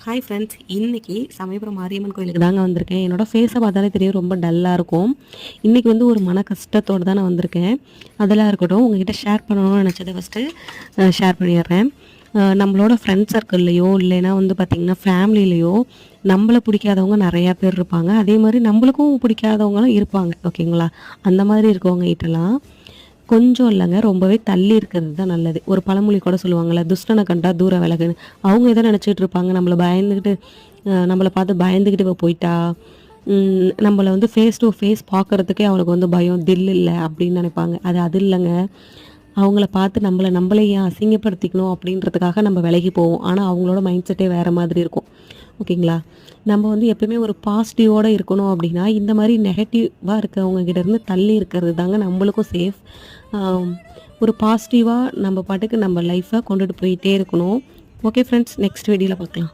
Hi friends, இன்றைக்கி சமயபுரம் மாரியம்மன் கோயிலுக்கு தாங்க வந்திருக்கேன். என்னோடய ஃபேஸை பார்த்தாலே தெரியும், ரொம்ப டல்லாக இருக்கும். இன்றைக்கி வந்து ஒரு மன கஷ்டத்தோடு தான் நான் வந்திருக்கேன். அதெல்லாம் இருக்கட்டும், உங்ககிட்ட ஷேர் பண்ணணும்னு நினச்சதை ஃபஸ்ட்டு ஷேர் பண்ணிடுறேன். நம்மளோட ஃப்ரெண்ட் சர்க்கிள்லையோ இல்லைன்னா வந்து பார்த்திங்கன்னா ஃபேமிலிலேயோ நம்மளை பிடிக்காதவங்க நிறையா பேர் இருப்பாங்க. அதே மாதிரி நம்மளுக்கும் பிடிக்காதவங்களும் இருப்பாங்க. ஓகேங்களா? அந்த மாதிரி இருக்கவங்க கிட்டலாம் கொஞ்சம் இல்லைங்க, ரொம்பவே தள்ளி இருக்கிறது தான் நல்லது. ஒரு பழமொழி கூட சொல்லுவாங்கள்ல, துஷ்டனை கண்டா தூர விலகுன்னு. அவங்க எதை நினச்சிட்டு இருப்பாங்க, நம்மளை பயந்துக்கிட்டு நம்மளை பார்த்து பயந்துக்கிட்டு இவ போயிட்டா, நம்மளை வந்து ஃபேஸ் டு ஃபேஸ் பார்க்குறதுக்கே அவளுக்கு வந்து பயம், தில் இல்லை அப்படின்னு நினைப்பாங்க. அது இல்லைங்க. அவங்கள பார்த்து நம்மளே ஏன் அசிங்கப்படுத்திக்கணும் அப்படின்றதுக்காக நம்ம விலகி போவோம். ஆனால் அவங்களோட மைண்ட் செட்டே வேறு மாதிரி இருக்கும். ஓகேங்களா? நம்ம வந்து எப்பயுமே ஒரு பாசிட்டிவோடு இருக்கணும் அப்படின்னா, இந்த மாதிரி நெகட்டிவாக இருக்கவங்ககிட்ட இருந்து தள்ளி இருக்கிறது தாங்க நம்மளுக்கும் சேஃப். ஒரு பாசிட்டிவாக நம்ம பாட்டுக்கு நம்ம லைஃப்பை கொண்டுட்டு போயிட்டே இருக்கணும். ஓகே ஃப்ரெண்ட்ஸ், நெக்ஸ்ட் வீடியோவில் பார்க்கலாம்.